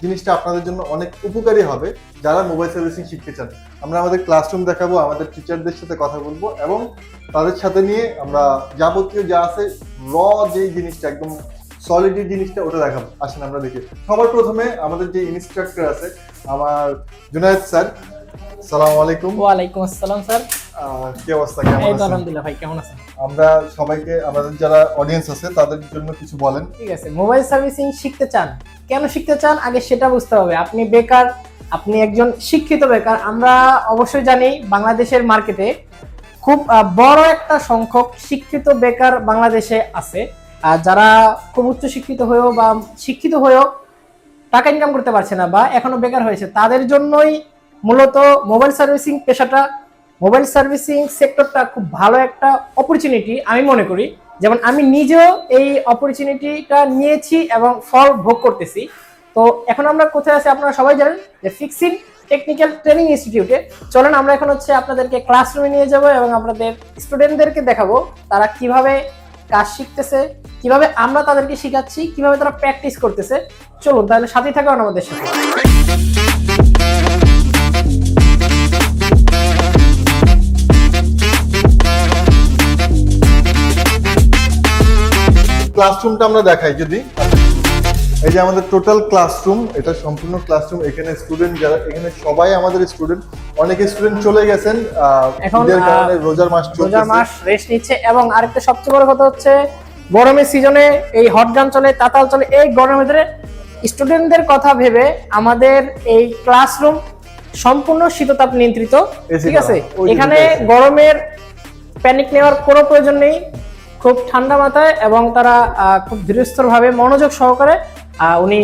জিনিসটা আপনাদের জন্য অনেক উপকারী হবে যারা মোবাইল সার্ভিসিং শিখতে চান। আমরা আমাদের ক্লাসরুম দেখাবো, আমাদের টিচারদের সাথে কথা বলবো এবং তাদের সাথে নিয়ে আমরা যাবতীয় যা আছে র যে জিনিসটা একদম সলিড জিনিসটা ওটা দেখাবো। আসেন আমরা দেখি। সবার প্রথমে আমাদের যে ইনস্ট্রাক্টর আছে আমার জুনায়েদ স্যার। আসসালামু আলাইকুম। ওয়ালাইকুম আসসালাম স্যার। কি অবস্থা, কেমন আছেন? আলহামদুলিল্লাহ ভাই, কেমন আছেন? আমরা সবাইকে, আমাদের যারা অডিয়েন্স আছে তাদের জন্য কিছু বলেন। ঠিক আছে, মোবাইল সার্ভিসিং শিখতে চান, কেন শিখতে চান আগে সেটা বুঝতে হবে। আপনি বেকার, আপনি একজন শিক্ষিত বেকার। আমরা অবশ্যই জানি বাংলাদেশের মার্কেটে খুব বড় একটা সংখ্যক শিক্ষিত বেকার বাংলাদেশে আছে, আর যারা খুব উচ্চ শিক্ষিত হয়েও বা শিক্ষিত হয়েও টাকা ইনকাম করতে পারছে না বা এখনো বেকার হয়েছে, তাদের জন্যই মূলত মোবাইল সার্ভিসিং পেশাটা, মোবাইল সার্ভিসিং সেক্টরটা খুব ভালো একটা অপরচুনিটি আমি মনে করি। যেমন আমি নিজেও এই অপরচুনিটিটা নিয়েছি এবং ফল ভোগ করতেছি। তো এখন আমরা কোথায় আছি আপনারা সবাই জানেন, যে ফিক্সিন টেকনিক্যাল ট্রেনিং ইনস্টিটিউটে। চলেন আমরা এখন আপনাদেরকে ক্লাসরুমে নিয়ে যাব এবং আপনাদের স্টুডেন্টদেরকে দেখাবো তারা কিভাবে কাজ শিখতেছে, কিভাবে আমরা তাদেরকে শিখাচ্ছি, কিভাবে তারা প্র্যাকটিস করতেছে। চলুন তাহলে সাথেই থাকুন আমাদের সাথে। ক্লাসরুমটা আমরা দেখাই যদি। এই যে আমাদের টোটাল ক্লাসরুম, এটা সম্পূর্ণ ক্লাসরুম। এখানে স্টুডেন্ট যারা, এখানে সবাই আমাদের স্টুডেন্ট। অনেকে স্টুডেন্ট চলে গেছেন এখন ঈদের কারণে, রোজার মাস চলতেছে, রোজার মাস রেস্ট নিচ্ছে। এবং আরেকটা সবচেয়ে বড় কথা হচ্ছে, গরমের সিজনে এই হট গান চলে, তাতাল চলে, এই গরমের ভিতরে স্টুডেন্টদের কথা ভেবে আমাদের এই ক্লাসরুম সম্পূর্ণ শীততাপ নিয়ন্ত্রিত। ঠিক আছে, এখানে গরমের প্যানিক নেওয়ার কোনো প্রয়োজন নেই। খুব ঠান্ডা মাথায় এবং তারা খুব ধীরস্থিরভাবে মনোযোগ সহকারে উনি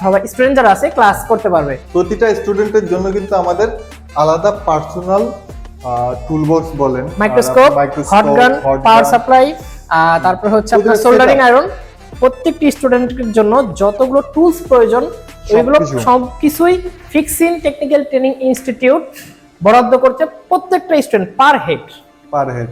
সবাই স্টুডেন্ট যারা আছে ক্লাস করতে পারবে। প্রতিটা স্টুডেন্টের জন্য কিন্তু আমাদের আলাদা পার্সোনাল টুলবক্স বলেন, microscope, hot gun, power supply, তারপর হচ্ছে আপনার সোল্ডারিং আয়রন। প্রত্যেকটি স্টুডেন্টের জন্য যতগুলো টুলস প্রয়োজন এগুলো সবকিছুই ফিক্সিন টেকনিক্যাল ট্রেনিং ইনস্টিটিউট বরাদ্দ করছে প্রত্যেকটা স্টুডেন্ট পার হেড।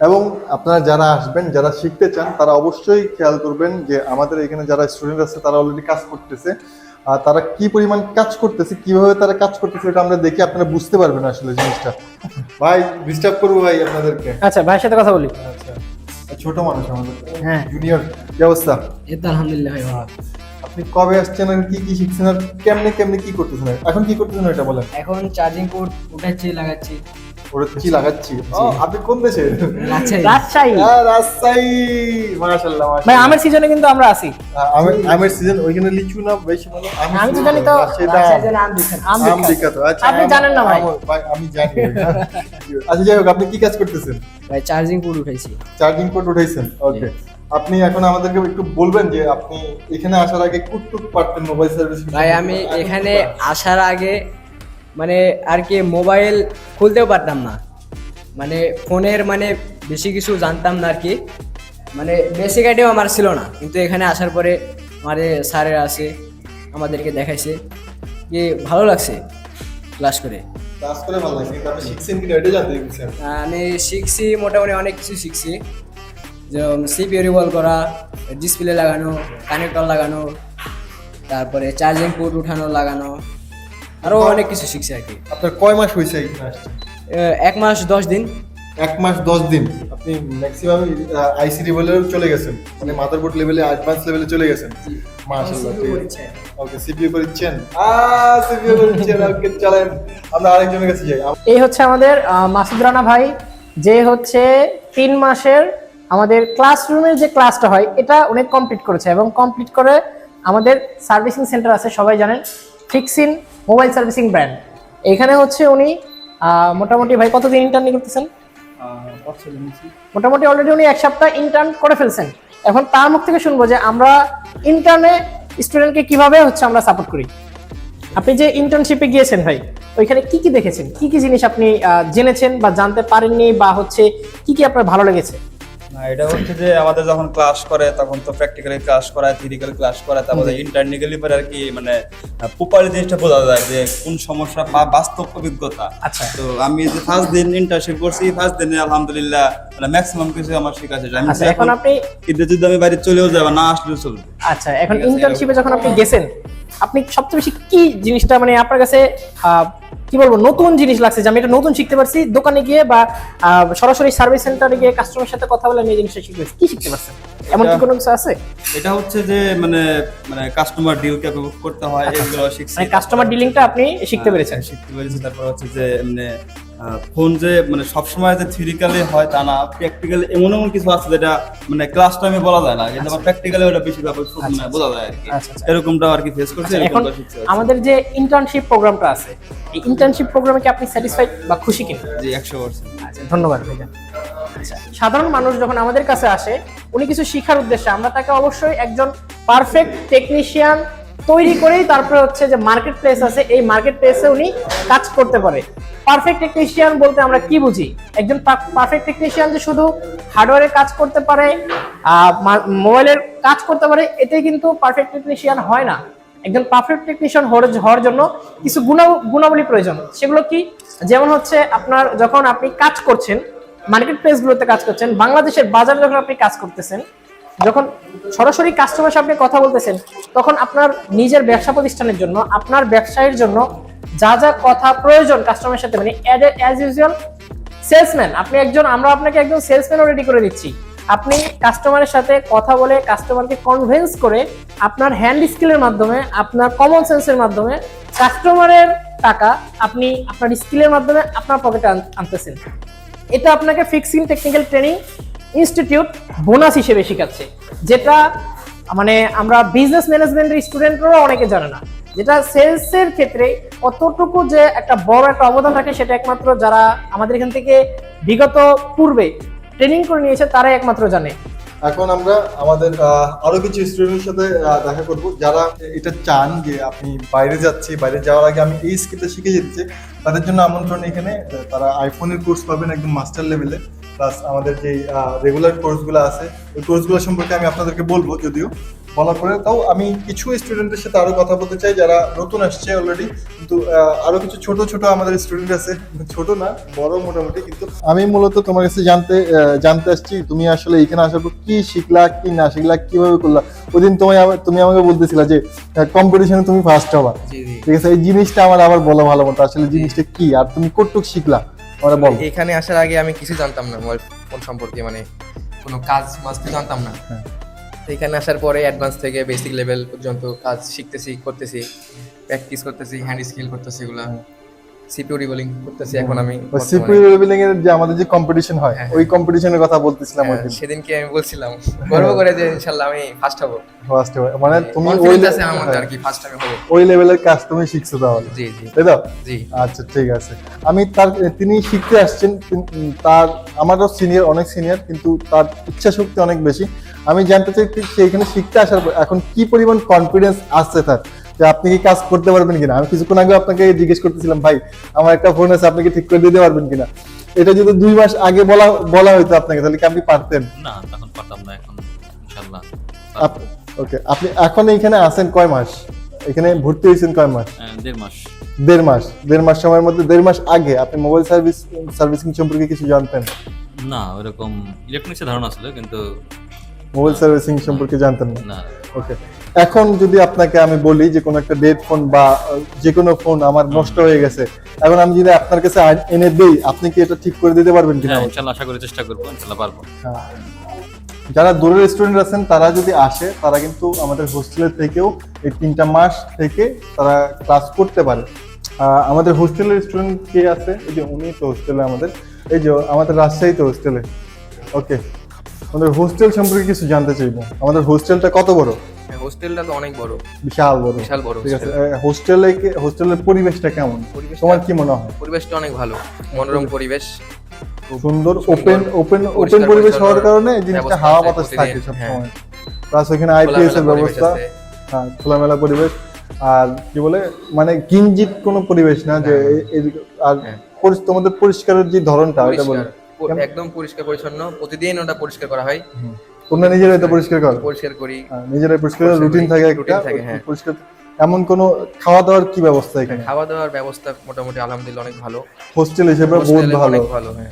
এবং আপনারা যারা আসবেন, যারা শিখতে চান, তারা অবশ্যই খেয়াল করবেন যে আমাদের এখানে যারা স্টুডেন্ট আছে তারা অলরেডি কাজ করতেছে। আর তারা কি পরিমাণ কাজ করতেছে, কিভাবে তারা কাজ করতেছে, এটা আমরা দেখি, আপনারা বুঝতে পারবেন আসলে জিনিসটা। ভাই ডিস্টার্ব করবো ভাই আপনাদেরকে? আচ্ছা, ভাইয়ের সাথে কথা বলি। আচ্ছা, ছোট মানুষ আমাদের, হ্যাঁ জুনিয়র। কি অবস্থা? এই তো আলহামদুলিল্লাহ ভাই ভালো। আপনি কবে আসছেন আর কি কি শিখছেন আর কেমনে কেমনে কি করতেছেন, এখন কি করতেছেন এটা বলেন। এখন চার্জিং পোর্ট উঠাচ্ছি, লাগাচ্ছি। ওটা কি লাগাচ্ছি? আপনি কোন দেশে? রাজশাহী। রাজশাহী, মাশাআল্লাহ মাশাআল্লাহ। ভাই আমের সিজনে কিন্তু আমরা আছি। আমের সিজন, ওইখানে লিচু না বেশি, মানে আমি তো জানি তো আম বিখ্যাত। আচ্ছা, আপনি জানেন না ভাই? আমি জানি। আচ্ছা যাই হোক, আপনি কি কাজ করতেছেন? ভাই চার্জিং পোর্ট উঠাইছি। চার্জিং পোর্ট উঠাইছেন, ওকে। আপনি এখন আমাদেরকে একটু বলবেন যে আপনি এখানে আসার আগে কুটুক পারতেন মোবাইল সার্ভিস? ভাই আমি এখানে আসার আগে মানে আর কি মোবাইল খুলতেও পারতাম না, মানে ফোনের মানে বেশি কিছু জানতাম না আর কি, মানে বেসিক আইডিয়াও আমার ছিল না। কিন্তু এখানে আসার পরে আমাদের স্যারের আছে, আমাদেরকে দেখাইছে, কি ভালো লাগছে ক্লাস করে। ভালো লাগছে, কিন্তু আপনি শিখছেন কিনা এটা জানতে চাই। আমি শিখছি, মোটামুটি অনেক কিছু শিখছি, যেমন সিপিইউ রিভলভ করা, ডিসপ্লে লাগানো, কানেক্টর লাগানো, তারপরে চার্জিং পোর্ট উঠানো লাগানো, আরো অনেক কিছু শিখছি আর কি। আপনার কয় মাস হয়েছে এখানে আসছেন? 1 মাস 10 দিন। 1 মাস 10 দিন। আপনি ম্যাক্সিমাম আইসি লেভেলে চলে গেছেন, মানে মাদারবোর্ড লেভেলে, অ্যাডভান্স লেভেলে চলে গেছেন। মাশাআল্লাহ, ওকে। সিপিইউ করেছেন? সিপিইউ করেছেন, ওকে। চলেন আমরা আরেকজনের কাছে যাই। এই হচ্ছে আমাদের মাসুদ রানা ভাই, যে হচ্ছে 3 মাসের আমাদের ক্লাসরুমের যে ক্লাসটা হয় এটা উনি কমপ্লিট করেছে এবং কমপ্লিট করে আমাদের সার্ভিসিং সেন্টার আছে, সবাই জানেন ফিক্সিন মোবাইল সার্ভিসিং ব্র্যান্ড। এখানে হচ্ছে উনি মোটামুটি ভাই কতদিন ইন্টার্নি করতেছেন? মোটামুটি অলরেডি উনি 1 সপ্তাহ ইন্টার্ন করে ফেলছেন। এখন তার মুখ থেকে শুনবো যে আমরা ইন্টার্নে স্টুডেন্টকে কিভাবে হচ্ছে আমরা সাপোর্ট করি। আপনি যে ইন্টার্নশিপে গিয়েছেন ভাই, ওইখানে কি কি দেখেছেন, কি কি জিনিস আপনি জেনেছেন বা জানতে পারেননি, বা হচ্ছে কি কি আপনার ভালো লেগেছে? না, এটা হচ্ছে যে আমাদের যখন ক্লাস করে তখন তো প্র্যাকটিক্যালি ক্লাস করায়, থিওরিক্যাল ক্লাস করায়, তারপরে ইন্টারনেটালি পরে আর কি মানে প্রপারলি জিনিসটা বোঝা যায় যে কোন সমস্যা বা বাস্তব অভিজ্ঞতা। আচ্ছা। তো আমি যে ফার্স্ট দিন ইন্টার্নশিপ করছি, ফার্স্ট দিনে আলহামদুলিল্লাহ মানে ম্যাক্সিমাম কিছু আমার শেখা শেষ। আমি আচ্ছা, এখন আপনি কিন্তু যদি আমি বাইরে চলেও যাবো না আসলেও চলবে। আচ্ছা, এখন ইন্টার্নশিপে যখন আপনি গেছেন, আপনি সবচেয়ে বেশি কি জিনিসটা মানে আপনার কাছে কি বলবো নতুন জিনিস লাগছে যে আমি এটা নতুন শিখতে পারছি, দোকানে গিয়ে বা সরাসরি সার্ভিস সেন্টারে গিয়ে কাস্টমারের সাথে কথা বলে আমি এই জিনিসটা শিখতে পারছি, কি শিখতে পারছেন? এমন কি কোনো কিছু আছে? এটা হচ্ছে যে মানে মানে কাস্টমার ডিল কিভাবে করতে হয় এগুলো শিখছি। মানে কাস্টমার ডিলিংটা আপনি শিখতে পেরেছেন? শিখতে পেরেছি। তারপর হচ্ছে যে মানে ফোন যে মানে সবসময় যে থিওরিক্যালি হয় তা না, প্র্যাকটিক্যালি এমন এমন কিছু আছে যেটা মানে ক্লাস টাইমে বলা যায় না, কিন্তু আমার প্র্যাকটিক্যালি ওটা বেশি ব্যাপার বোঝা যায় আর কি। আচ্ছা। এরকমটা আর কি ফেস করছি, এখন এরকমটা শিখতে পারছি। আমাদের যে ইন্টার্নশিপ প্রোগ্রামটা আছে, এই ইন্টার্নশিপ প্রোগ্রামে কি আপনি স্যাটিসফাইড বা খুশি কিনা? জি 100%। আচ্ছা, ধন্যবাদ ভাইজান। আচ্ছা, সাধারণ মানুষ যখন আমাদের কাছে আসে, উনি কিছু শিখার উদ্দেশ্যে, আমরা তাকে অবশ্যই একজন পারফেক্ট টেকনিশিয়ান তৈরি করেই তারপরে হচ্ছে যে মার্কেট প্লেস আছে, এই মার্কেট প্লেসে উনি কাজ করতে পারে। পারফেক্ট টেকনিশিয়ান বলতে আমরা কি বুঝি? একজন পারফেক্ট টেকনিশিয়ান যে শুধু হার্ডওয়্যারের কাজ করতে পারে, মোবাইলের কাজ করতে পারে, এটাই কিন্তু পারফেক্ট টেকনিশিয়ান হয় না। একজন পারফেক্ট টেকনিশিয়ান হওয়ার জন্য কিছু গুণাবলী প্রয়োজন। সেগুলো কি? যেমন হচ্ছে আপনার যখন আপনি কাজ করছেন, মার্কেট প্লেসগুলোতে কাজ করছেন, বাংলাদেশের বাজারে যখন আপনি কাজ করতেছেন, যখন সরাসরি কাস্টমারের সাথে কথা বলতেছেন, তখন আপনার নিজের ব্যবসা প্রতিষ্ঠানের জন্য, আপনার ব্যবসায়ের জন্য যা যা কথা প্রয়োজন কাস্টমারের সাথে, মানে অ্যাজ ইউজুয়াল সেলসম্যান, আমরা আপনাকে একজন সেলসম্যানও রেডি করে দিচ্ছি। আপনি কাস্টমারের সাথে কথা বলে কাস্টমারকে কনভিন্স করে আপনার হ্যান্ড স্কিলের মাধ্যমে, আপনার কমন সেন্সের মাধ্যমে কাস্টমারের টাকা আপনি আপনার স্কিলের মাধ্যমে আপনার পকেটে আনতেছেন। এটা আপনাকে fixing technical training institute bonus হিসেবে শেখাচ্ছে, যেটা মানে আমরা বিজনেস ম্যানেজমেন্টের স্টুডেন্টরাও অনেকে জানে না। যেটা সেলসের ক্ষেত্রে কতটুকু যে একটা বড় একটা অবদান রাখে, সেটা একমাত্র যারা আমাদের এখান থেকে বিগত পূর্বে ট্রেনিং করে নিয়েছে তারাই একমাত্র জানে। এখন আমরা আমাদের আরো কিছু স্টুডেন্টের সাথে দেখা করব যারা এটা চান যে আপনি বাইরে যাচ্ছি, বাইরে যাওয়ার আগে আমি এই স্কিলটা শিখে যেতে চাই। তাদের জন্য আমন্ত্রণ এখানে। তারা আইফোনের কোর্স পাবেন একদম মাস্টার লেভেলে, প্লাস আমাদের যে রেগুলার কোর্সগুলো আছে ওই কোর্সগুলো সম্পর্কে আমি আপনাদেরকে বলবো, যদিও বলার পরে তাও আমি কিছু স্টুডেন্টের সাথে আরো কথা বলতে চাই যারা নতুন আসছে অলরেডি, কিন্তু আরো কিছু ছোট ছোট আমাদের স্টুডেন্ট আছে, ছোট না বড় মোটামুটি। কিন্তু আমি মূলত তোমার কাছে জানতে আসছি তুমি আসলে এখানে আসার পর কি শিখলা, কি না শিখলা, কিভাবে করলা। ওই দিন তুমি আমাকে বলতেছিলা যে কম্পিটিশনে তুমি ফার্স্ট হবা, ঠিক আছে? এই জিনিসটা আমার আবার বলা ভালো মতো, আসলে জিনিসটা কি আর তুমি কতটুকু শিখলা আমরা বল। এখানে আসার আগে আমি কিছু জানতাম না মোবাইল ফোন সম্পর্কে, মানে কোনো কাজ মাস্ট জানতাম না। তো এখানে আসার পরে অ্যাডভান্স থেকে বেসিক লেভেল পর্যন্ত কাজ শিখতেছি, করতেছি, প্র্যাকটিস করতেছি, হ্যান্ড স্কিল করতেছি, এগুলা সিপিইউ রিবোলিং করতেছি এখন আমি। সিপিইউ রিবোলিং এর যে আমাদের যে কম্পিটিশন হয়, ওই কম্পিটিশনের কথা বলতেছিলাম ওই দিন। সেদিনকে আমি বলছিলাম গর্ব করে যে ইনশাআল্লাহ আমি ফার্স্ট হব। ফার্স্ট হবে মানে তুমি ওই কনফিডেন্স আছে আমার মধ্যে আর কি, ফার্স্ট আমি হব। ওই লেভেলের কাজ তুমি শিখছো তাহলে? জি জি তাই তো? জি। আচ্ছা ঠিক আছে। আমি তিনি শিখতে আসছেন, তার আমারও সিনিয়র, অনেক সিনিয়র, কিন্তু তার ইচ্ছা শক্তি অনেক বেশি। আমি জানতে চাই সে এখানে শিখতে আসার পর এখন কি পরিমাণ কনফিডেন্স আসছে তার, যে আপনি কি কাজ করতে পারবেন কিনা। আমি কিছুক্ষণ আগে আপনাকে জিজ্ঞেস করতেছিলাম, ভাই আমার একটা ফোন আছে, আপনি কি ঠিক করে দিতে পারবেন কিনা। এটা যদি 2 মাস আগে বলা হইতো আপনাকে, তাহলে কি আপনি পারতেন? না, তখন পারতাম না, এখন ইনশাআল্লাহ। ওকে, আপনি এখন এখানে আছেন কয় মাস? এখানে ভর্তি হয়েছেন কয় মাস? 1.5 মাস। 1.5 মাস সময়ের মধ্যে 1.5 মাস আগে আপনি মোবাইল সার্ভিসিং সম্পর্কে কিছু জানতেন? না, ওরকম ইলেকট্রনিক্সের ধারণা ছিল, কিন্তু মোবাইল সার্ভিসিং সম্পর্কে জানতেন না। না। ওকে, এখন যদি আপনাকে আমি বলি যে কোনো একটা ডেড ফোন বা যে কোনো ফোন আমার নষ্ট হয়ে গেছে, এখন আমি যদি আপনার কাছে এনে দেই, আপনি কি এটা ঠিক করে দিতে পারবেন কিনা? হ্যাঁ, ইনশাআল্লাহ আশা করি চেষ্টা করব, ইনশাআল্লাহ পারবো। যারা দূরের স্টুডেন্ট আছেন তারা যদি আসে, তারা কিন্তু আমাদের হোস্টেলের থেকেও এই 3টা মাস থেকে তারা ক্লাস করতে পারে। আমাদের হোস্টেলের স্টুডেন্ট কে আছে? এই যে উনি তো হোস্টেলে, এই যে আমাদের রাজশাহীতে হোস্টেলে। ওকে, আমাদের হোস্টেল সম্পর্কে কিছু জানতে চাইবো। আমাদের হোস্টেলটা কত বড়? হোস্টেলটা তো অনেক বড়, বিশাল বড়। বিশাল বড়। ঠিক আছে, হোস্টেলের পরিবেশটা কেমন তোমার কি মনে হয়? পরিবেশটা অনেক ভালো, মনোরম পরিবেশ, সুন্দর ওপেন পরিবেশ হওয়ার কারণে এই জিনিসটা হাওয়া বাতাস থাকে সবসময়। প্লাস ওখানে আইপিএস এর ব্যবস্থা, হ্যাঁ খোলামেলা পরিবেশ। আর কি বলে মানে গিঞ্জিত কোনো পরিবেশ না যে আর তোমাদের পরিষ্কারের যে ধরনটা, এটা বলে একদম পরিষ্কার পরিচ্ছন্ন, প্রতিদিন ওটা পরিষ্কার করা হয়, তোমরা নিজেরাই তো পরিষ্কার করো? পরিষ্কার করি। নিজেরাই পরিষ্কার পরিষ্কার রুটিন করি, থাকে routine একটা থাকে, হ্যাঁ। পরিষ্কার। এমন কোনো খাওয়া দাওয়ার কি ব্যবস্থা এখানে? খাওয়া দাওয়ার ব্যবস্থা মোটামুটি আলহামদুলিল্লাহ অনেক ভালো, হোস্টেল হিসেবে বহুত হোস্টেলে ভালো। অনেক ভালো, হ্যাঁ।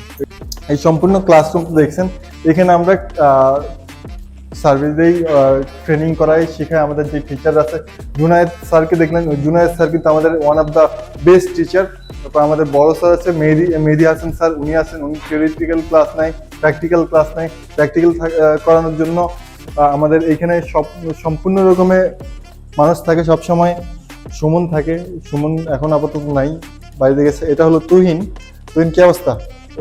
এই সম্পূর্ণ ক্লাসরুম দেখছেন, এখানে আমরা সার্ভিসেই ট্রেনিং করাই, শেখাই। আমাদের যে টিচার আছে জুনায়েদ স্যারকে দেখলেন, জুনায়েদ স্যার কিন্তু আমাদের one of the best teacher. তারপর আমাদের বড় স্যার আছে মেহেদি হাসান স্যার, উনি আছেন, উনি থিওরিটিক্যাল ক্লাস নেয়, প্র্যাকটিক্যাল ক্লাস নেয়। প্র্যাকটিক্যাল করানোর জন্য আমাদের এখানে সম্পূর্ণ রকমের মানুষ থাকে সব সময়। সুমন থাকে, সুমন এখন আপাতত নাই, বাইরে গেছে। এটা হলো তুহিন। তুহিন কি অবস্থা?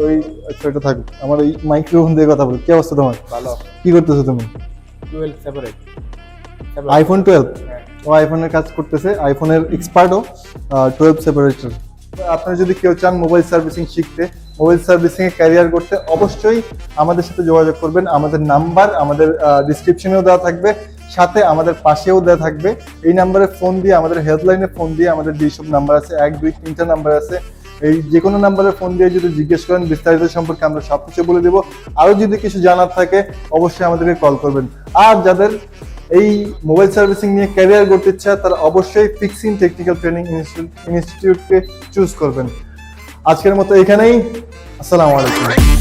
ওই আচ্ছা এটা থাকুক, আমার এই মাইক্রোফোন দিয়ে কথা বলি। কি অবস্থা তোমার? ভালো। কি করতেছো তুমি? 12 সেপারেট আইফোন 12? ও আইফোনের কাজ করতেছে, আইফোনের এক্সপার্টও 12 সেপারেটর। আপনারা যদি কেউ চান মোবাইল সার্ভিসিং শিখতে, মোবাইল সার্ভিসিং এ ক্যারিয়ার করতে, অবশ্যই আমাদের সাথে যোগাযোগ করবেন। আমাদের নাম্বার আমাদের ডিসক্রিপশনেও দেওয়া থাকবে, সাথে আমাদের পাশেও দেওয়া থাকবে। এই নাম্বারে ফোন দিয়ে, আমাদের হেল্পলাইনে ফোন দিয়ে, আমাদের যেসব নাম্বার আছে 1, 2, 3টা নাম্বার আছে, এই যে কোনো নাম্বারে ফোন দিয়ে যদি জিজ্ঞেস করেন বিস্তারিত সম্পর্কে আমরা সবকিছু বলে দেবো। আরও যদি কিছু জানার থাকে অবশ্যই আমাদেরকে কল করবেন। আর যাদের এই মোবাইল সার্ভিসিং নিয়ে ক্যারিয়ার করতে ইচ্ছা, তারা অবশ্যই ফিক্সিং টেকনিক্যাল ট্রেনিং ইনস্টিটিউটকে চুজ করবেন। আজকের মতো এখানেই, আসসালামু আলাইকুম।